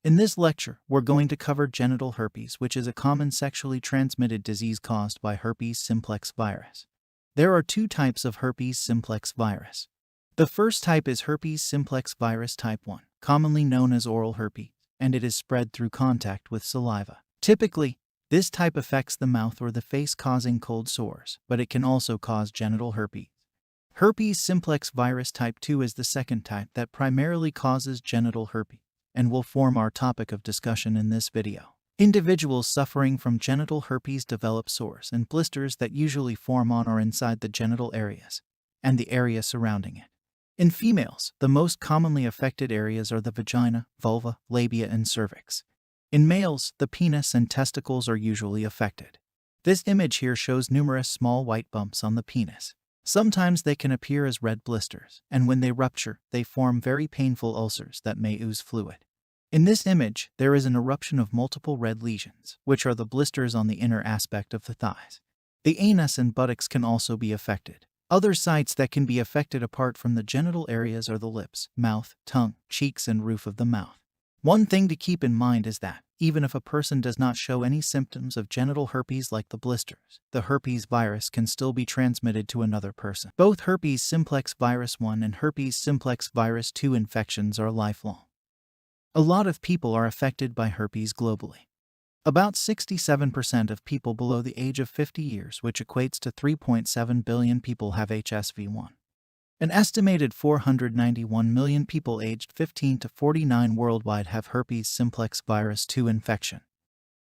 In this lecture, we're going to cover genital herpes, which is a common sexually transmitted disease caused by herpes simplex virus. There are two types of herpes simplex virus. The first type is herpes simplex virus type 1, commonly known as oral herpes, and it is spread through contact with saliva. Typically, this type affects the mouth or the face, causing cold sores, but it can also cause genital herpes. Herpes simplex virus type 2 is the second type that primarily causes genital herpes and will form our topic of discussion in this video. Individuals suffering from genital herpes develop sores and blisters that usually form on or inside the genital areas and the area surrounding it. In females, the most commonly affected areas are the vagina, vulva, labia, and cervix. In males, the penis and testicles are usually affected. This image here shows numerous small white bumps on the penis. Sometimes they can appear as red blisters, and when they rupture, they form very painful ulcers that may ooze fluid. In this image, there is an eruption of multiple red lesions, which are the blisters on the inner aspect of the thighs. The anus and buttocks can also be affected. Other sites that can be affected apart from the genital areas are the lips, mouth, tongue, cheeks, and roof of the mouth. One thing to keep in mind is that, even if a person does not show any symptoms of genital herpes like the blisters, the herpes virus can still be transmitted to another person. Both herpes simplex virus 1 and herpes simplex virus 2 infections are lifelong. A lot of people are affected by herpes globally. About 67% of people below the age of 50 years, which equates to 3.7 billion people, have HSV1. An estimated 491 million people aged 15 to 49 worldwide have herpes simplex virus 2 infection.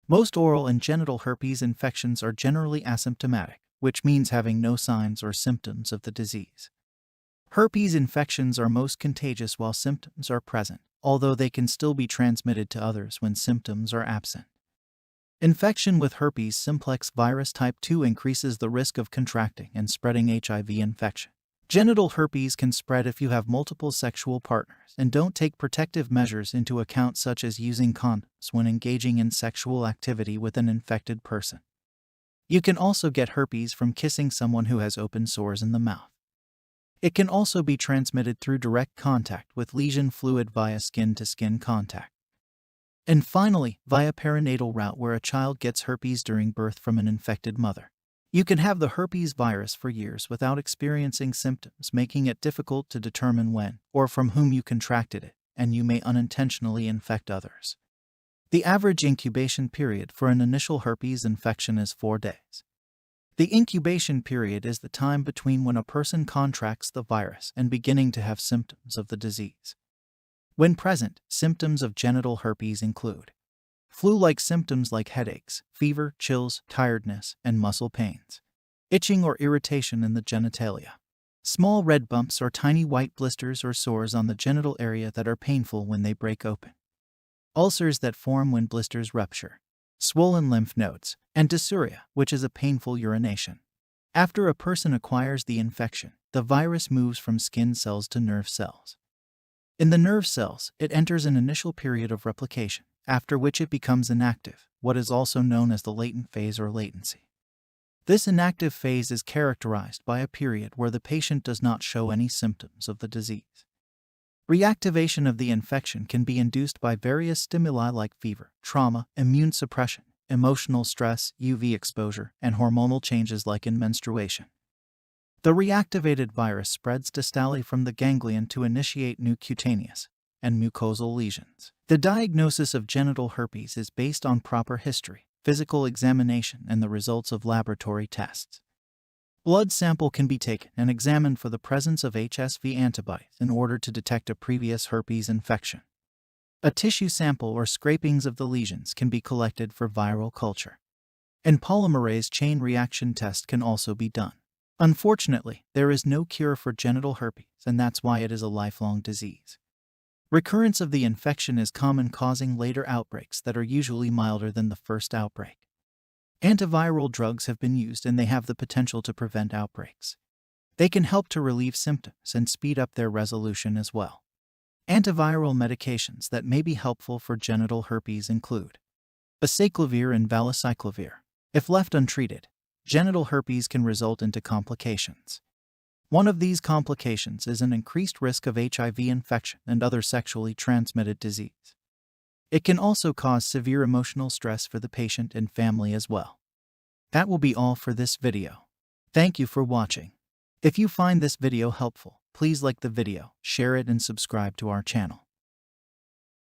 Most oral and genital herpes infections are generally asymptomatic, which means having no signs or symptoms of the disease. Herpes infections are most contagious while symptoms are present, although they can still be transmitted to others when symptoms are absent. Infection with herpes simplex virus type 2 increases the risk of contracting and spreading HIV infection. Genital herpes can spread if you have multiple sexual partners and don't take protective measures into account, such as using condoms when engaging in sexual activity with an infected person. You can also get herpes from kissing someone who has open sores in the mouth. It can also be transmitted through direct contact with lesion fluid via skin-to-skin contact. And finally, via perinatal route, where a child gets herpes during birth from an infected mother. You can have the herpes virus for years without experiencing symptoms, making it difficult to determine when or from whom you contracted it, and you may unintentionally infect others. The average incubation period for an initial herpes infection is 4 days. The incubation period is the time between when a person contracts the virus and beginning to have symptoms of the disease. When present, symptoms of genital herpes include flu-like symptoms like headaches, fever, chills, tiredness, and muscle pains, itching or irritation in the genitalia, small red bumps or tiny white blisters or sores on the genital area that are painful when they break open, ulcers that form when blisters rupture, swollen lymph nodes, and dysuria, which is a painful urination. After a person acquires the infection, the virus moves from skin cells to nerve cells. In the nerve cells, it enters an initial period of replication, after which it becomes inactive, what is also known as the latent phase or latency. This inactive phase is characterized by a period where the patient does not show any symptoms of the disease. Reactivation of the infection can be induced by various stimuli like fever, trauma, immune suppression, emotional stress, UV exposure, and hormonal changes like in menstruation. The reactivated virus spreads distally from the ganglion to initiate new cutaneous and mucosal lesions. The diagnosis of genital herpes is based on proper history, physical examination, and the results of laboratory tests. Blood sample can be taken and examined for the presence of HSV antibodies in order to detect a previous herpes infection. A tissue sample or scrapings of the lesions can be collected for viral culture. And polymerase chain reaction test can also be done. Unfortunately, there is no cure for genital herpes, and that's why it is a lifelong disease. Recurrence of the infection is common, causing later outbreaks that are usually milder than the first outbreak. Antiviral drugs have been used, and they have the potential to prevent outbreaks. They can help to relieve symptoms and speed up their resolution as well. Antiviral medications that may be helpful for genital herpes include acyclovir and valacyclovir. If left untreated, genital herpes can result into complications. One of these complications is an increased risk of HIV infection and other sexually transmitted disease. It can also cause severe emotional stress for the patient and family as well. That will be all for this video. Thank you for watching. If you find this video helpful, please like the video, share it, and subscribe to our channel.